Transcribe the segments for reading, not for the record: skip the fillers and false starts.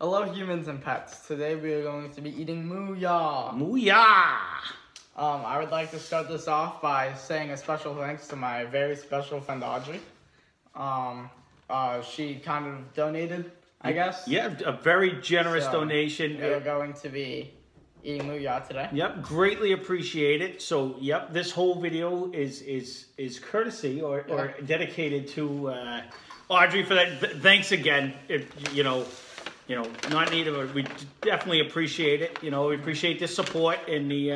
Hello, humans and pets. Today we are going to be eating MooYah. MooYah! I would like to start this off by saying a special thanks to my very special friend Audrey. She kind of donated, I guess. Yeah, a very generous donation. We are going to be eating MooYah today. Yep, greatly appreciate it. So, yep, this whole video is courtesy or dedicated to Audrey for that. Thanks again. Not needed, but we definitely appreciate it. We appreciate the support and the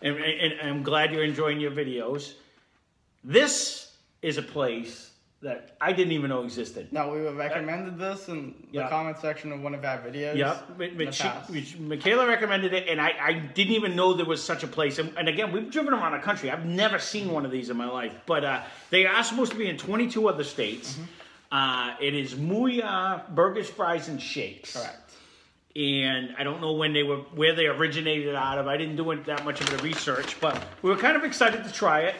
and I'm glad you're enjoying your videos. This is a place that I didn't even know existed. No, we were recommended this in the comment section of one of our videos. Yep, Michaela recommended it, and I didn't even know there was such a place. And again, we've driven around the country. I've never seen one of these in my life. But they are supposed to be in 22 other states. It is MooYah Burgers, Fries, and Shakes. Correct. And I don't know where they originated out of. I didn't do that much of the research, but we were kind of excited to try it.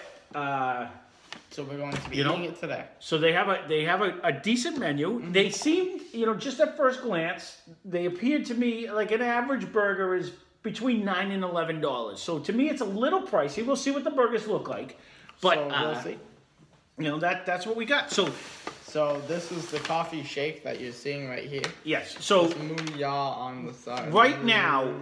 So we're going to be eating it today. So they have a decent menu. They seemed, just at first glance, they appeared to me like an average burger is between $9 and $11. So to me, it's a little pricey. We'll see what the burgers look like, but we'll see. That's what we got. So this is the coffee shake that you're seeing right here. Yes. So there's MooYah on the side. Right now,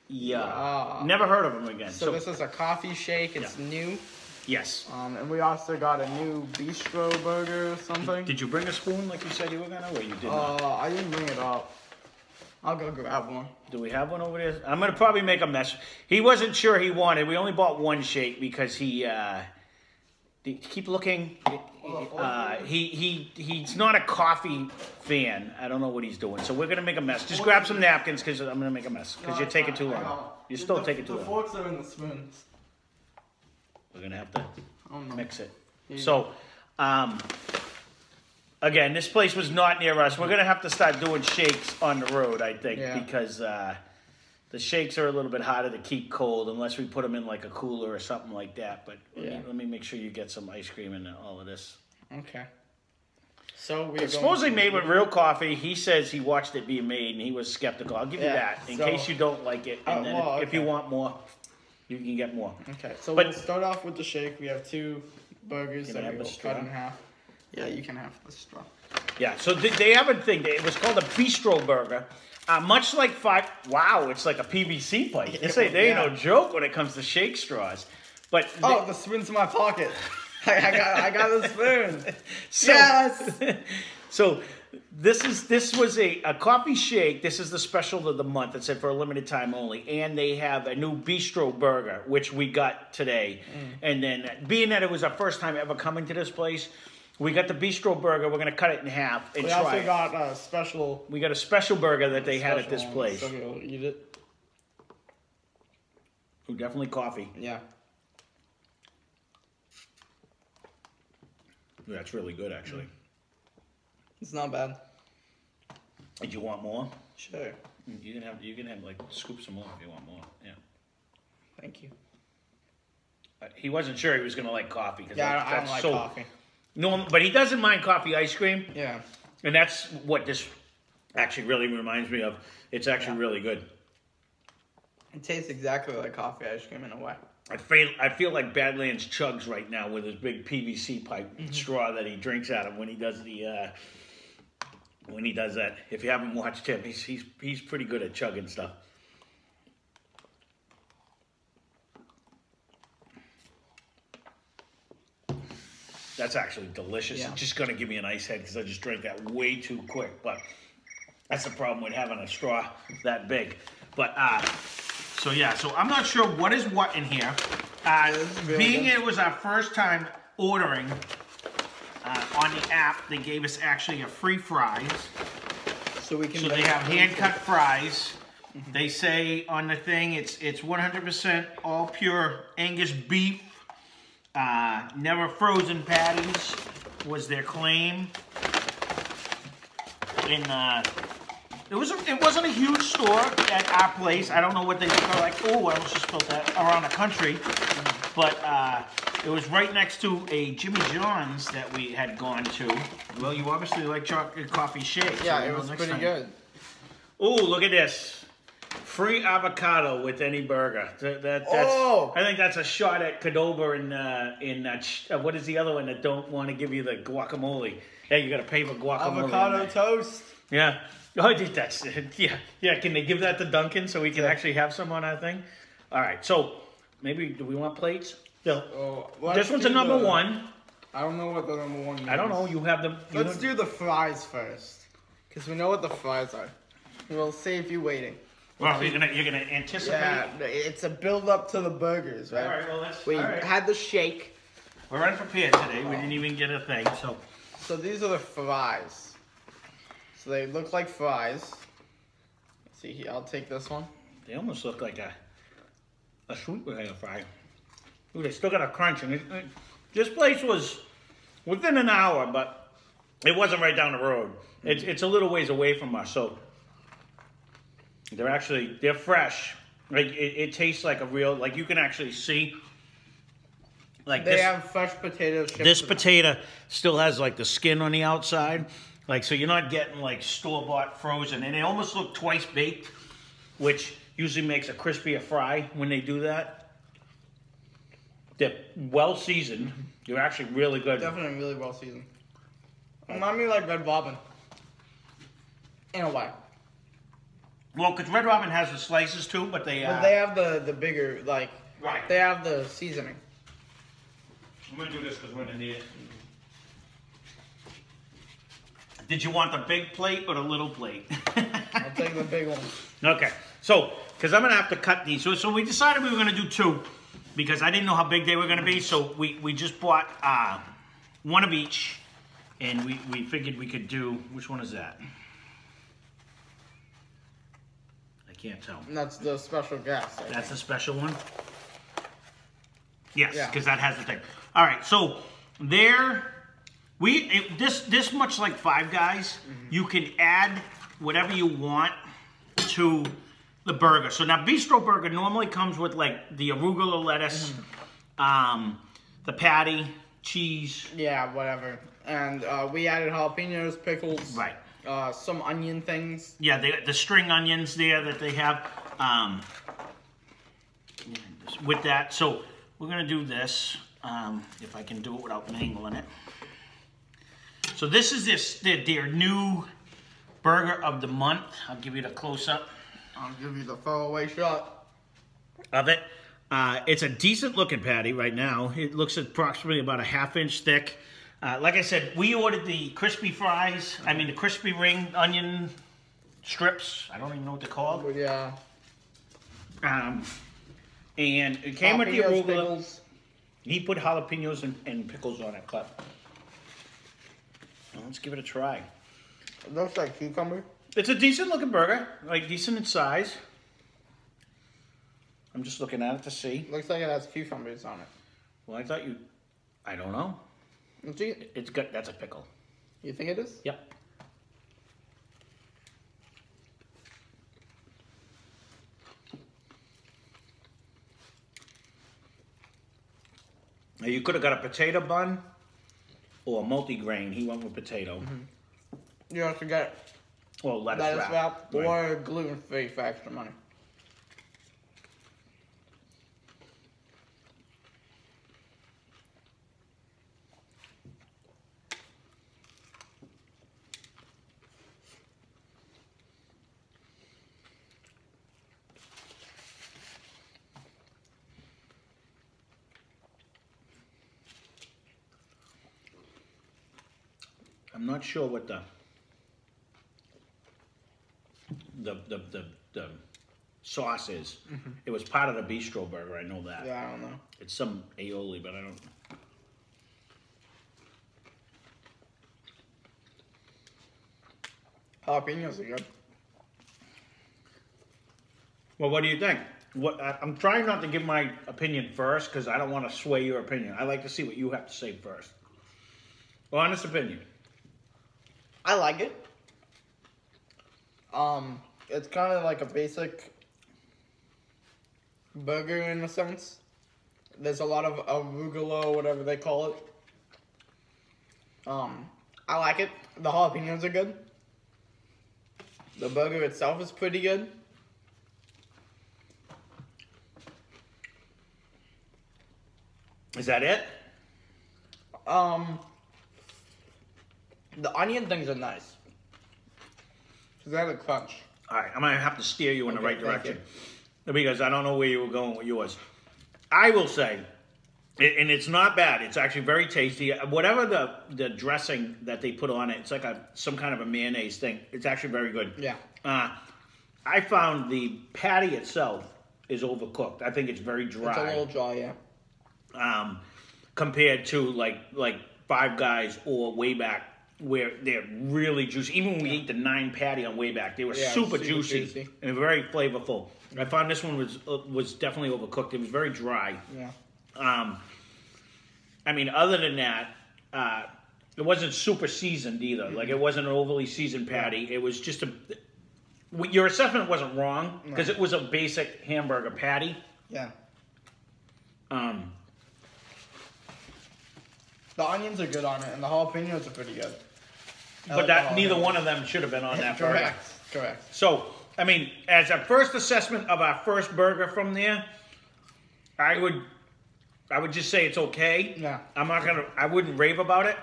yeah. Never heard of them again. So this is a coffee shake. It's new. Yes. And we also got a new Bistro Burger or something. Did you bring a spoon like you said you were gonna, or you did not? I didn't bring it up. I'll go grab one. Do we have one over there? I'm gonna probably make a mess. He wasn't sure he wanted. We only bought one shake because he keep looking. He's not a coffee fan. I don't know what he's doing. So we're gonna make a mess. Just grab some napkins because I'm gonna make a mess because you're taking too long. You're still taking too long. The forks are in the spoons. We're gonna have to mix it. So, again, this place was not near us. We're gonna have to start doing shakes on the road, I think, because the shakes are a little bit harder to keep cold unless we put them in like a cooler or something like that. But let me make sure you get some ice cream in all of this. Okay. So it's supposedly made with real coffee. He says he watched it being made and he was skeptical. I'll give you that in case you don't like it. And then if you want more, you can get more. Okay. So we'll start off with the shake. We have two burgers that we will cut in half. Yeah, you can have the straw. Yeah. So they have a thing. It was called a Bistro Burger. Much like wow, it's like a PVC pipe. They ain't no joke when it comes to shake straws. But the spoon's in my pocket. I got the spoon. Yes. So this was a coffee shake. This is the special of the month. It said for a limited time only, and they have a new Bistro Burger, which we got today. And then, being that it was our first time ever coming to this place, we got the Bistro Burger. We're gonna cut it in half and try it. We also got a special. We got a special burger that they had at this place. So we'll eat it. Ooh, definitely coffee. Yeah. That's really good, actually. It's not bad. Did you want more? Sure. You can have like scoop some more if you want more. Yeah. Thank you. He wasn't sure he was gonna like coffee. Yeah, I don't like coffee. No, but he doesn't mind coffee ice cream. Yeah. And that's what this actually really reminds me of. It's actually really good. It tastes exactly like coffee ice cream in a way. I feel like Badlands chugs right now with his big PVC pipe straw that he drinks out of when he does that. If you haven't watched him, he's pretty good at chugging stuff. That's actually delicious. Yeah. It's just going to give me an ice head because I just drank that way too quick. But that's the problem with having a straw that big. But, so I'm not sure what is what in here. Being it was our first time ordering on the app, they gave us actually a free fries. So they have hand-cut fries. They say on the thing it's 100% all pure Angus beef. Never frozen patties was their claim. And it wasn't a huge store at our place. I don't know what they think. Like, oh, I almost just spilled that around the country. But It was right next to a Jimmy John's that we had gone to. Well, you obviously like chocolate coffee shake. Yeah, so it was pretty good. Ooh, look at this. Free avocado with any burger. That's, oh! I think that's a shot at Qdoba in what is the other one that don't want to give you the guacamole? Hey, you got to pay for guacamole. Avocado toast. Yeah. Oh, that's yeah. Can they give that to Duncan so we can actually have some on our thing? All right. So maybe do we want plates? Yeah. Oh, this one's a number one. I don't know what the number one is. I don't know. You have them. Let's do the fries first, because we know what the fries are. We'll save you waiting. Well, you're gonna anticipate. Yeah, it's a build up to the burgers, right? All right. Well, let's. We had the shake. We're unprepared today. We didn't even get a thing. So these are the fries. So they look like fries. Let's see here. I'll take this one. They almost look like a sweet potato fry. Ooh, they still got a crunch. And this place was within an hour, but it wasn't right down the road. It's a little ways away from us, so they're fresh. Like it tastes like a real, like you can actually see. Like they have fresh potato chips. This potato still has like the skin on the outside, like so you're not getting like store-bought frozen, and they almost look twice baked, which usually makes a crispier fry when they do that. They're well seasoned. They're actually really good. Definitely really well seasoned. Remind me like Red Robin. In a way. Well, because Red Robin has the slices too, but they have the bigger, like, right. They have the seasoning. I'm going to do this because we're going to need it. Did you want the big plate or the little plate? I'll take the big one. Okay. So, because I'm going to have to cut these. So we decided we were going to do two because I didn't know how big they were going to be. So we just bought one of each. And we figured we could do, which one is that? I can't tell. And that's the special gas. That's the special one? Yes, because that has the thing. All right, so this much like Five Guys, you can add whatever you want to the burger. So now Bistro Burger normally comes with like the arugula lettuce, the patty, cheese. Yeah, whatever. And we added jalapenos, pickles. Right. Some onion things. Yeah, the string onions there that they have. With that, so we're going to do this, if I can do it without mangling it. So this is their new burger of the month. I'll give you the close-up. I'll give you the faraway shot. Of it. It's a decent looking patty right now. It looks approximately about a ½ inch thick. Like I said, we ordered the crispy fries. I mean, the crispy ring onion strips. I don't even know what they're called. But yeah. And it came with the arugula. Pickles. He put jalapenos and pickles on it, cut. Well, let's give it a try. It looks like cucumber. It's a decent looking burger, like decent in size. I'm just looking at it to see. Looks like it has cucumbers on it. Well, I don't know. It's good. That's a pickle. You think it is? Yep. Now you could have got a potato bun or a multi-grain. He went with potato. You have to get lettuce wrap. Or gluten-free for extra money. I'm not sure what the sauce is. It was part of the Bistro Burger, I know that. Yeah, I don't know. It's some aioli, but I don't know. Jalapenos are good. Well, what do you think? I'm trying not to give my opinion first because I don't want to sway your opinion. I like to see what you have to say first. Honest opinion. I like it. It's kind of like a basic burger in a sense. There's a lot of arugula, whatever they call it. I like it. The jalapenos are good. The burger itself is pretty good. Is that it? The onion things are nice. Cause they have a crunch. All right, I'm gonna have to steer you in the right thank direction because I don't know where you were going with yours. I will say, and it's not bad. It's actually very tasty. Whatever the dressing that they put on it, it's like some kind of a mayonnaise thing. It's actually very good. Yeah. I found the patty itself is overcooked. I think it's very dry. It's a little dry, yeah. Compared to like Five Guys or Way Back, where they're really juicy. Even when we ate the 9 patty on Way Back, they were super juicy and very flavorful. I found this one was definitely overcooked. It was very dry. Yeah. I mean, other than that, it wasn't super seasoned either. Like, it wasn't an overly seasoned patty. It was just your assessment wasn't wrong because it was a basic hamburger patty. Yeah. The onions are good on it, and the jalapenos are pretty good. But neither one of them should have been on that burger. Correct. So, I mean, as a first assessment of our first burger from there, I would just say it's okay. Yeah. I wouldn't rave about it.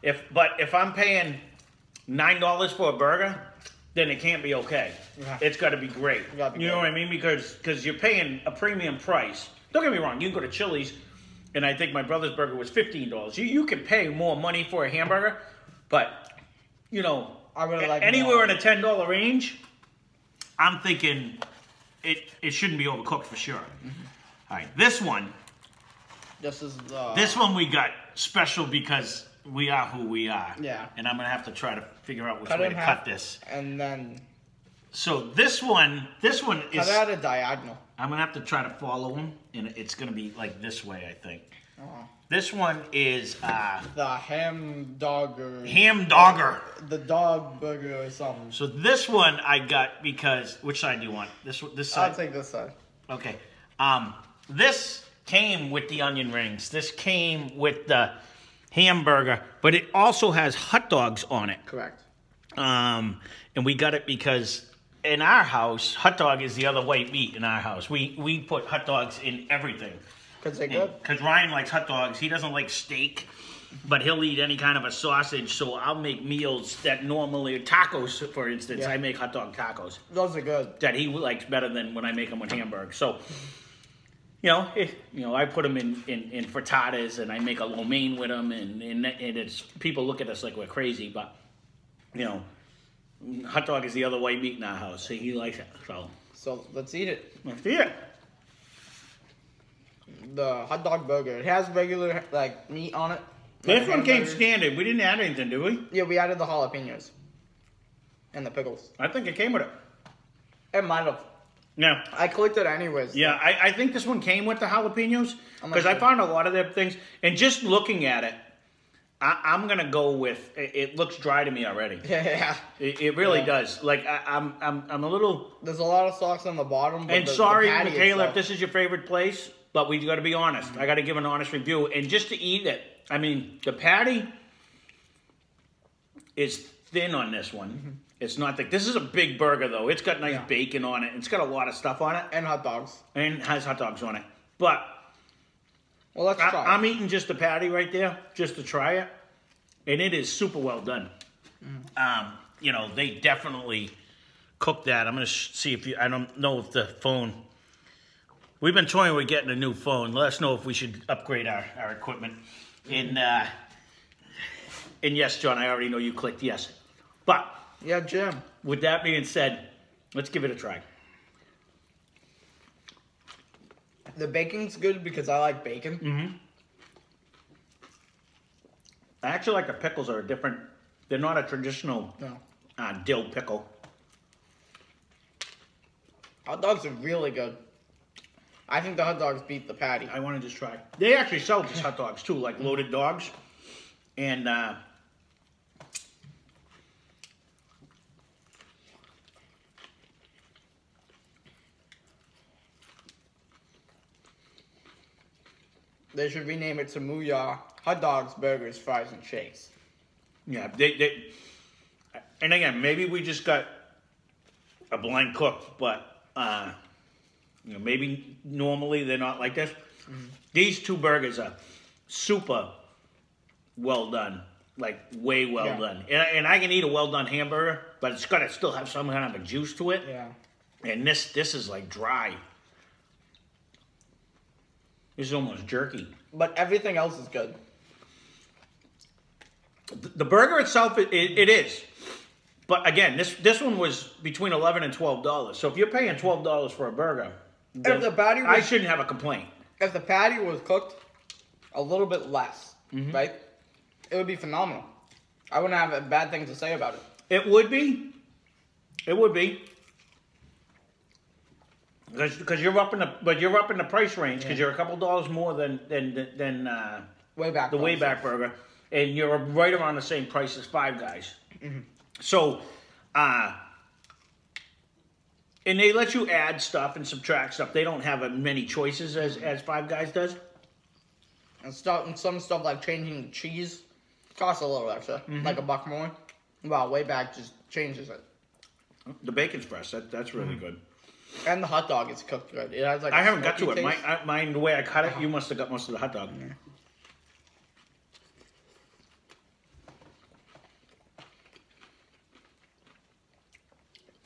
If I'm paying $9 for a burger, then it can't be okay. Yeah. It's got to be great. You know what I mean? Because you're paying a premium price. Don't get me wrong. You can go to Chili's, and I think my brother's burger was $15. You can pay more money for a hamburger, but you know, I really like anywhere in a $10 range, I'm thinking it shouldn't be overcooked for sure. All right, this one. This one we got special because we are who we are. Yeah. And I'm gonna have to try to figure out which way to cut this. And then. So this one is. Cut it at a diagonal. I'm gonna have to try to follow them, and it's gonna be like this way, I think. Oh. This one is the Hamburdog. Hamburdog. The dog burger or something. So this one I got because which side do you want? This side. I'll take this side. Okay. This came with the onion rings. This came with the hamburger, but it also has hot dogs on it. Correct. And we got it because in our house, hot dog is the other white meat in our house. We put hot dogs in everything. Because they're good. Because Ryan likes hot dogs. He doesn't like steak, but he'll eat any kind of a sausage. So I'll make meals that normally, tacos, for instance, yeah. I make hot dog tacos. Those are good. That he likes better than when I make them with hamburgers. So, I put them in frittatas, and I make a lo mein with them, and it's people look at us like we're crazy, but hot dog is the other white meat in our house. So he likes it. So let's eat it. Let's eat it. The hot dog burger. It has regular meat on it. This one came standard. We didn't add anything, did we? Yeah, we added the jalapenos and the pickles. I think it came with it. It might have. Yeah. I clicked it anyways. Yeah, I think this one came with the jalapenos because I found a lot of their things. And just looking at it, I'm gonna go with it. Looks dry to me already. Yeah. It really does. Like I'm a little. There's a lot of sauce on the bottom. But and sorry, Michaela, if this is your favorite place, but we got to be honest. I got to give an honest review. And just to eat it, I mean, the patty is thin on this one. It's not thick. This is a big burger though. It's got nice bacon on it. It's got a lot of stuff on it. And hot dogs. And has hot dogs on it. But well, let's try. I'm eating just the patty right there, just to try it. And it is super well done. They definitely cooked that. I'm going to see if I don't know if the phone... We've been toying with getting a new phone. Let us know if we should upgrade our equipment. And yes, John, I already know you clicked yes. But... yeah, Jim. With that being said, let's give it a try. The bacon's good because I like bacon. Mm-hmm. I actually like the pickles are different. They're not a traditional dill pickle. Hot dogs are really good. I think the hot dogs beat the patty. I want to just try. They actually sell these hot dogs too, like loaded dogs. And they should rename it to MooYah hot dogs, burgers, fries, and shakes. Yeah, and again, maybe we just got a blind cook, but you know, maybe normally they're not like this. These two burgers are super well done, like way well done. And I can eat a well done hamburger, but it's got to still have some kind of a juice to it. Yeah. And this is like dry. This is almost jerky. But everything else is good. The burger itself, it is. But again, this one was between $11 and $12. So if you're paying $12 for a burger, If the patty was, I shouldn't have a complaint. If the patty was cooked a little bit less, right, it would be phenomenal. I wouldn't have a bad thing to say about it. It would be. It would be. Because you're up in the price range because you're a couple dollars more than Way-Back the Way-Back Burger, and you're right around the same price as Five Guys. So, and they let you add stuff and subtract stuff. They don't have as many choices as Five Guys does. And some stuff like changing the cheese costs a little extra, like $1 more. Well, Way-Back just changes it. The bacon's fresh. That's really good. And the hot dog is cooked good. It has like I haven't got to it. taste. Mine, the way I cut it, you must have got most of the hot dog.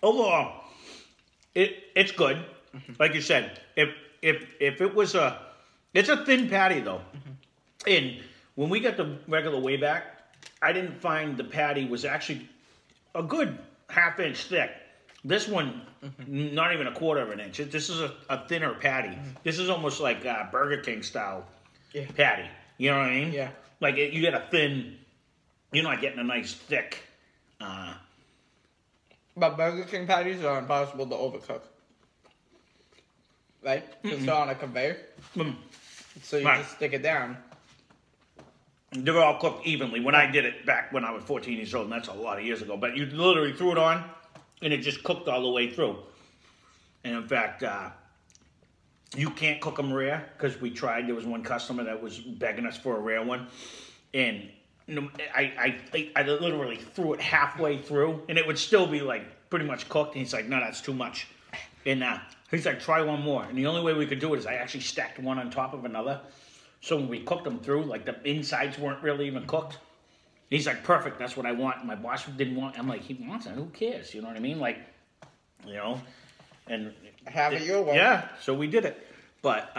Overall, it's good. Like you said, if it was it's a thin patty though. And when we got the regular Way-Back, I didn't find the patty was actually a good half-inch thick. This one, not even a quarter of an inch. This is a thinner patty. This is almost like Burger King style patty. You know what I mean? Yeah. Like you get a thin, you're not getting a nice thick. But Burger King patties are impossible to overcook. Right? Because they're on a conveyor. So you just stick it down. They were all cooked evenly. When I did it back when I was 14 years old, and that's a lot of years ago. But you literally threw it on, and it just cooked all the way through. And in fact, you can't cook them rare, because we tried. There was one customer that was begging us for a rare one. And I literally threw it halfway through, and it would still be like pretty much cooked. And he's like, no, that's too much. And he's like, try one more. And the only way we could do it is I actually stacked one on top of another. So when we cooked them through, like the insides weren't really even cooked. He's like, perfect, that's what I want. My boss didn't want. I'm like, he wants it. Who cares? You know what I mean? Like, you know, and have it your way. Yeah, so we did it. But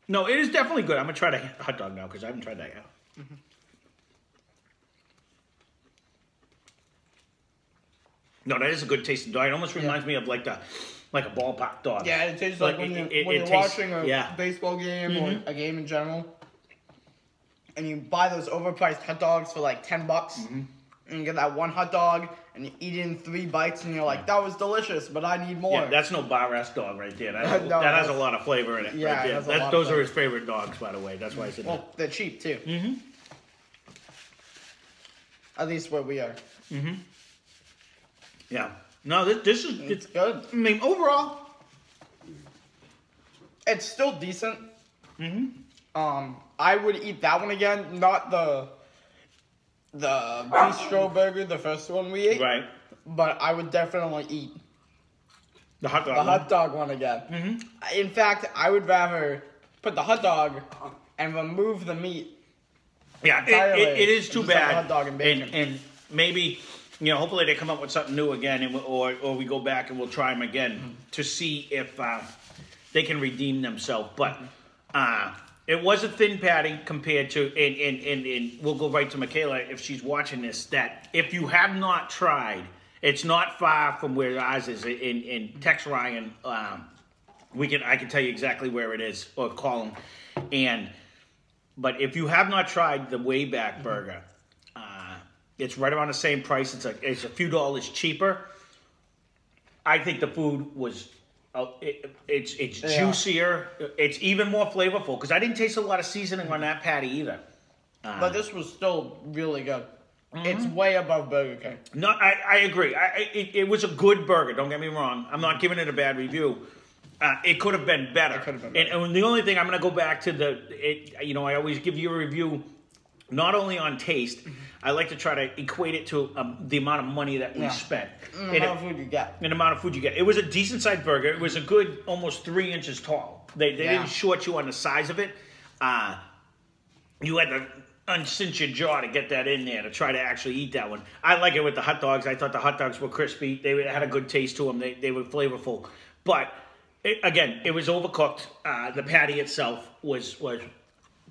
no, it is definitely good. I'm gonna try the hot dog now because I haven't tried that yet. No, that is a good tasting dog. It almost reminds me of like a ballpark dog. Yeah, it tastes like when you're watching a baseball game or a game in general, and you buy those overpriced hot dogs for like $10, and you get that one hot dog, and you eat it in 3 bites, and you're like, that was delicious, but I need more. Yeah, that's no bar-ass dog right there. That, that has a lot of flavor in it. Yeah, right there. it has a lot those of are his favorite dogs, by the way. That's why I said well, they're cheap, too. At least where we are. Yeah. No, this is... It's good. I mean, overall... It's still decent. I would eat that one again, not the Bistro Burger, the first one we ate. Right. But I would definitely eat the hot dog hot dog one again. In fact, I would rather put the hot dog and remove the meat. Yeah, it is too bad. Hot dog and bacon. And maybe, you know, hopefully they come up with something new again, and or we go back and we'll try them again to see if they can redeem themselves. But it was a thin patty compared to, and we'll go right to Michaela if she's watching this, that if you have not tried, it's not far from where ours is in Tex Ryan. I can tell you exactly where it is, or call him. But if you have not tried the Way-Back Burger, it's right around the same price. It's a few dollars cheaper. I think the food was... it's juicier. It's even more flavorful because I didn't taste a lot of seasoning on that patty either. But this was still really good. It's way above Burger King. No, I agree. It was a good burger. Don't get me wrong. I'm not giving it a bad review. It could have been better. It could have been better. And the only thing I'm going to go back to I always give you a review not only on taste, I like to try to equate it to the amount of money that we spent. And the amount of food you get. And the amount of food you get. It was a decent-sized burger. It was a good, almost 3 inches tall. They didn't short you on the size of it. You had to uncinch your jaw to get that in there to try to actually eat that one. I like it with the hot dogs. I thought the hot dogs were crispy. They had a good taste to them. They were flavorful. But, again, it was overcooked. The patty itself was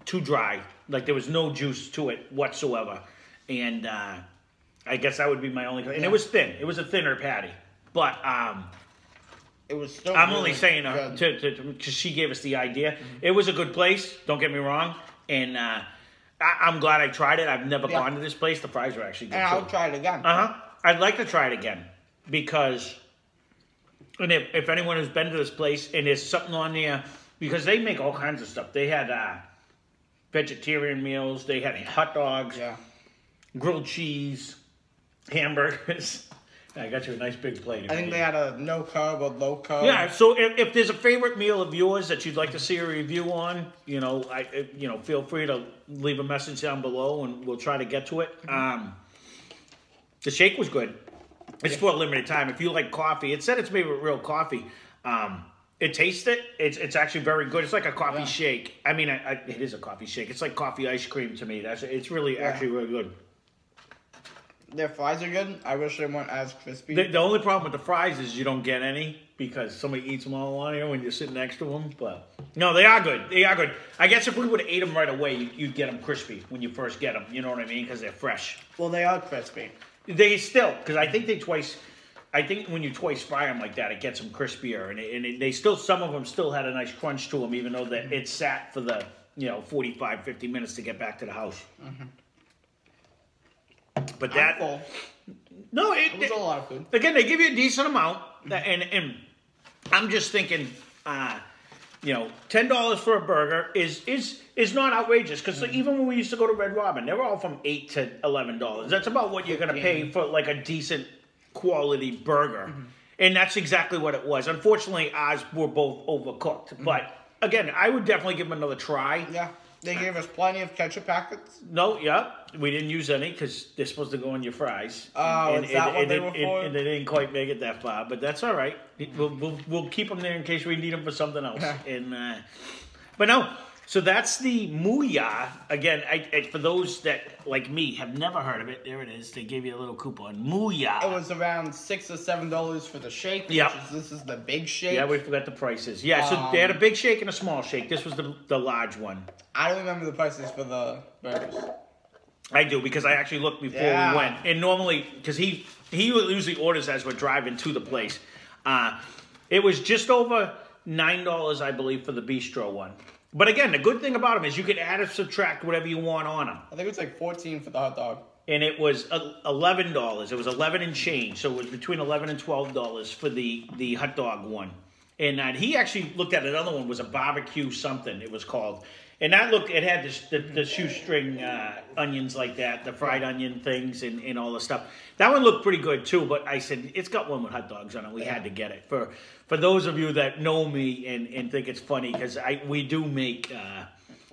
too dry. Like, there was no juice to it whatsoever. And I guess that would be my only... And it was thin. It was a thinner patty. But it was still I'm only saying because she gave us the idea. It was a good place. Don't get me wrong. And I'm glad I tried it. I've never gone to this place. The fries were actually good. And I'll try it again. I'd like to try it again. Because... And if anyone has been to this place and there's something on there... Because they make all kinds of stuff. They had vegetarian meals. They had hot dogs. Yeah. Grilled cheese, hamburgers. I got you a nice big plate. I think they had a no carb or low carb. Yeah, so if there's a favorite meal of yours that you'd like to see a review on, feel free to leave a message down below and we'll try to get to it. The shake was good. It's for a limited time. If you like coffee, it said it's made with real coffee. It tastes it. It's actually very good. It's like a coffee shake. I mean, it is a coffee shake. It's like coffee ice cream to me. It's really actually really good. Their fries are good. I wish they weren't as crispy. The only problem with the fries is you don't get any because somebody eats them all on here when you're sitting next to them. But no, they are good. They are good. I guess if we would have ate them right away, you'd get them crispy when you first get them. You know what I mean? Because they're fresh. Well, they are crispy. They still, because I think when you twice fry them like that, it gets them crispier, and they still, some of them still had a nice crunch to them, even though that it sat for the 45, 50 minutes to get back to the house. But that, full. No, it was a lot of food. Again, they give you a decent amount, and I'm just thinking, $10 for a burger is not outrageous because even when we used to go to Red Robin, they were all from $8 to $11. That's about what you're gonna pay for like a decent quality burger, and that's exactly what it was. Unfortunately, ours were both overcooked, but again, I would definitely give them another try. Yeah. They gave us plenty of ketchup packets. No, we didn't use any because they're supposed to go on your fries. Oh, is that what they were for? And they didn't quite make it that far, but that's all right. We'll keep them there in case we need them for something else. But no, so that's the MooYah. Again, for those that, like me, have never heard of it, there it is. They gave you a little coupon. MooYah. It was around $6 or $7 for the shake. This is the big shake. Yeah, we forgot the prices. Yeah, so they had a big shake and a small shake. This was the large one. I don't remember the prices for the burgers. I do, because I actually looked before we went. And normally, because he usually orders as we're driving to the place. It was just over $9, I believe, for the bistro one. But again, the good thing about them is you can add or subtract whatever you want on them. I think it was like $14 for the hot dog. And it was $11. It was 11 and change. So it was between $11 and $12 for the hot dog one. And he actually looked at another one, was a barbecue something it was called. And it had the shoestring onions like that, the fried onion things and all the stuff. That one looked pretty good too, but I said, it's got one with hot dogs on it. We had to get it. For those of you that know me and think it's funny, because we do make...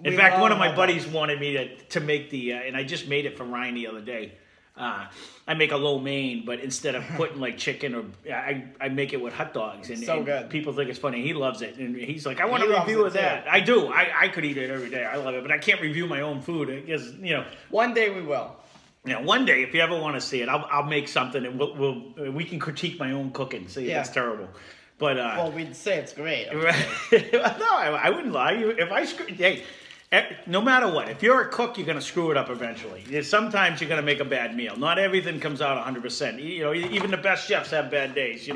in fact, one of my buddies wanted me to make and I just made it for Ryan the other day. I make a lo mein, but instead of putting like chicken or I make it with hot dogs, and good. People think it's funny. He loves it, and he's like, "I want a review of that." I do. I could eat it every day. I love it, but I can't review my own food because One day we will. One day, if you ever want to see it, I'll make something, and we can critique my own cooking. See if it's terrible. But well, we'd say it's great. No, I wouldn't lie. No matter what, if you're a cook, you're going to screw it up eventually. Sometimes you're going to make a bad meal. Not everything comes out 100%. Even the best chefs have bad days.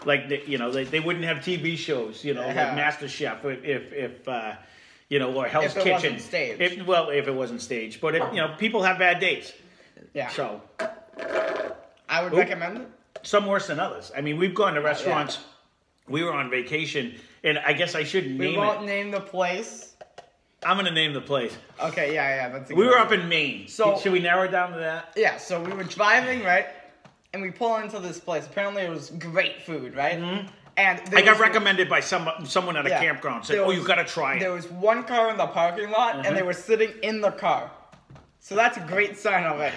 Like they wouldn't have TV shows. Like Master Chef, if or Hell's Kitchen. Wasn't staged. If it wasn't staged, but people have bad days. Yeah. So I would recommend it. Some worse than others. I mean, we've gone to restaurants. We were on vacation, and I guess I shouldn't name it. We won't name the place. I'm going to name the place. Okay, yeah, that's we were up in Maine. So should we narrow it down to that? Yeah, so we were driving, right? And we pull into this place. Apparently it was great food, right? Mm-hmm. And I got recommended by someone at a campground. Said, you got to try it. There was one car in the parking lot, and they were sitting in the car. So that's a great sign already.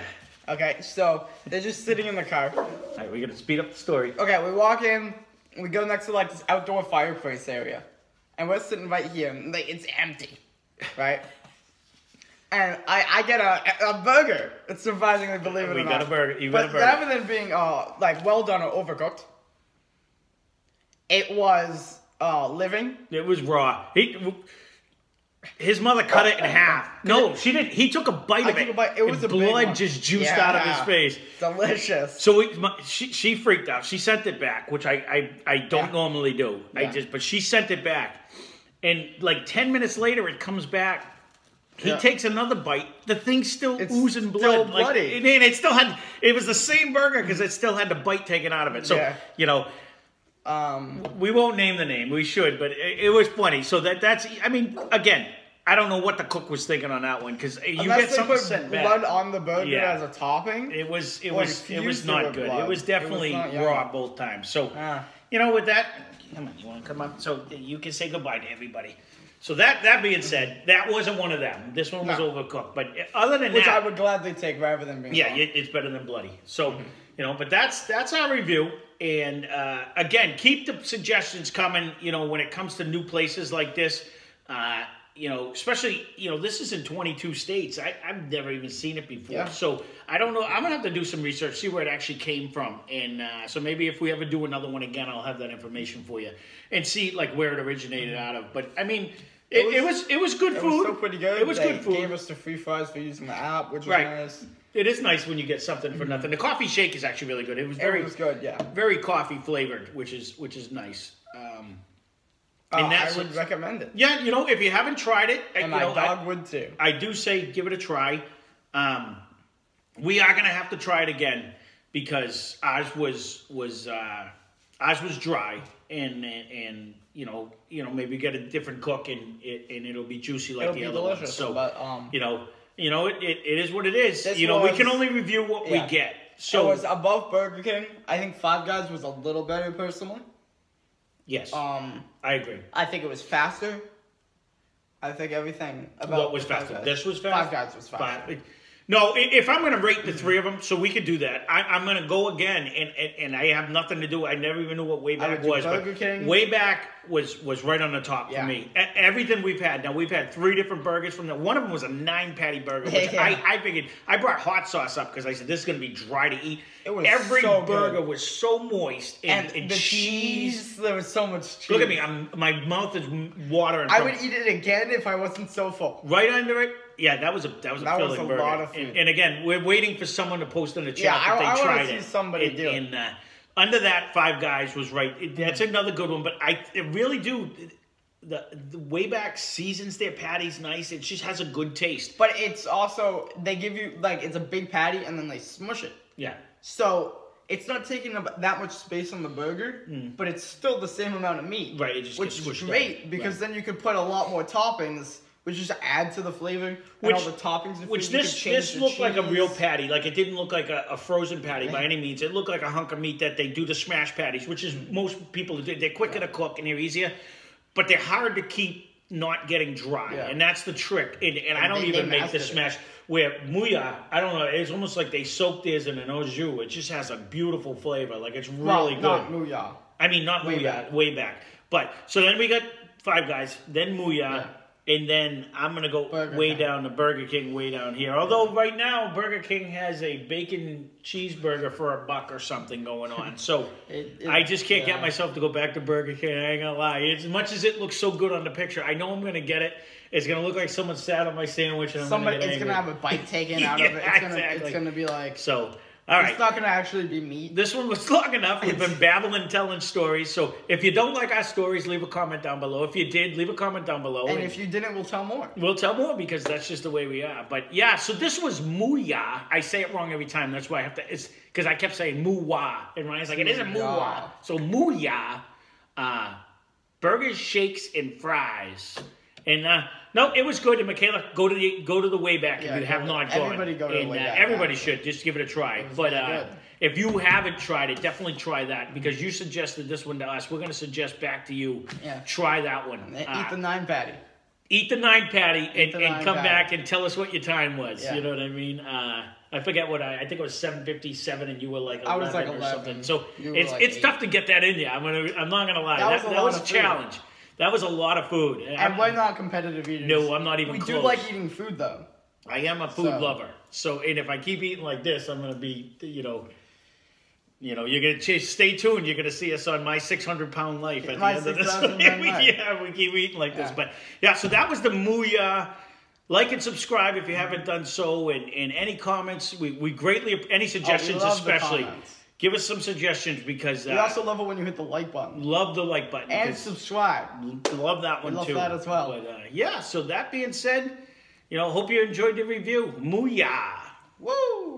Okay, so they're just sitting in the car. All right, we're gonna speed up the story. Okay, we walk in. We go next to like this outdoor fireplace area, and we're sitting right here. And like, it's empty, right? And I get a burger. It's surprisingly, believe it or not. We got a burger. You got a burger. But rather than being like well done or overcooked, it was living. It was raw. His mother cut it in half. No, she didn't. He took a bite of it. It was a blood just juiced out of his face. Delicious. So she freaked out. She sent it back, which I don't normally do. But she sent it back, and like 10 minutes later, it comes back. He takes another bite. The thing's still oozing blood. Still bloody. And it still had. It was the same burger because it still had the bite taken out of it. So you know. We won't name the name. We should, but it was funny. So that's. I mean, again, I don't know what the cook was thinking on that one because you get something sent back. Blood on the burger as a topping. It was not good. It was definitely raw both times. So you know, with that, come on, you want to come up so you can say goodbye to everybody. So that being said, that wasn't one of them. This one was overcooked. But other than which I would gladly take rather than being raw. It's better than bloody. So you know, but that's our review. And again, keep the suggestions coming. You know, when it comes to new places like this, you know, especially this is in 22 states. I've never even seen it before, so I don't know. I'm gonna have to do some research, see where it actually came from, and so maybe if we ever do another one again, I'll have that information for you and see like where it originated out of. But I mean, it was good food. It was still pretty good. It was good food. They gave us the free fries for using the app, which was nice. It is nice when you get something for nothing. The coffee shake is actually really good. It was good, very coffee flavored, which is nice. And I would recommend it. Yeah, you know, if you haven't tried it, and my dog would too. I do say give it a try. We are gonna have to try it again because ours was dry, and you know maybe get a different cook and it'll be juicy like the other one. So but, it is what it is. We can only review what we get. So it was above Burger King. I think Five Guys was a little better personally. Yes, I agree. I think it was faster. I think everything about what was faster. This was faster. Five Guys was faster. No, if I'm going to rate the three of them, so we could do that. I'm going to go again, and I have nothing to do. I never even knew what Wayback was. Burger King. Wayback was right on the top for me. Everything we've had. Now, we've had 3 different burgers from there. One of them was a 9-patty burger, which I figured. I brought hot sauce up because I said, this is going to be dry to eat. Every burger was so moist. And the cheese, there was so much cheese. Look at me. My mouth is watering. I would eat it again if I wasn't so full. Right under it. Yeah, that was a filling burger. Lot of food. And again, we're waiting for someone to post in the chat that they tried it. I want to see somebody do it. And under that, Five Guys was right. That's another good one. But I really do. The Wayback seasons their patties nice. It just has a good taste. But it's also, they give you, like, it's a big patty and then they smush it. Yeah. So it's not taking up that much space on the burger, but it's still the same amount of meat. Right. It just which is great because then you could put a lot more toppings, which just add to the flavor and all the toppings. Which this looked like a real patty. Like it didn't look like a frozen patty by any means. It looked like a hunk of meat that they do the smash patties, which is most people do. They're quicker to cook and they're easier, but they're hard to keep not getting dry, and that's the trick. And I don't even make the smash. Where MooYah, I don't know, it's almost like they soaked theirs in an au jus. It just has a beautiful flavor. Like it's really good. Not MooYah. I mean, not MooYah, Wayback. But so then we got Five Guys, then MooYah. And then I'm going to go down to Burger King, way down here. Although right now, Burger King has a bacon cheeseburger for $1 or something going on. So I just can't get myself to go back to Burger King. I ain't going to lie. As much as it looks so good on the picture, I know I'm going to get it. It's going to look like someone sat on my sandwich. And it's going to have a bite taken out of it. It's going to be like... So... All right. It's not going to actually be meat. This one was long enough. We've been babbling, telling stories. So if you don't like our stories, leave a comment down below. If you did, leave a comment down below. And if you didn't, we'll tell more. We'll tell more because that's just the way we are. But yeah, so this was MooYah. I say it wrong every time. That's why I have to. It's because I kept saying MooYah. And Ryan's like, it isn't MooYah. So MooYah, burgers, shakes, and fries. And no, it was good. And Michaela, go to the Wayback if you have not gone. Everybody go to the Wayback. Everybody should just give it a try. But if you haven't tried it, definitely try that because you suggested this one to us. We're going to suggest back to you. Yeah. Try that one. Eat the 9-patty. eat the 9 patty and come back and tell us what your time was. Yeah. You know what I mean? I forget what I think it was 7:57, and you were like 11, I was like 11 or something. So it's tough to get that in you. I'm not gonna lie. That was a challenge. Food. That was a lot of food. And we're not competitive eaters. No, I'm not even close. We do like eating food, though. I am a food lover. So, and if I keep eating like this, I'm gonna be, you're gonna stay tuned. You're gonna see us on my 600-pound life at the end of this. Yeah, we keep eating like this. But yeah, so that was the MooYah. Like and subscribe if you haven't done so, and any comments, we greatly, any suggestions especially. Give us some suggestions because... we also love it when you hit the like button. Love the like button. And subscribe. Love that one too. Love that as well. But yeah, so that being said, hope you enjoyed the review. MooYah. Woo!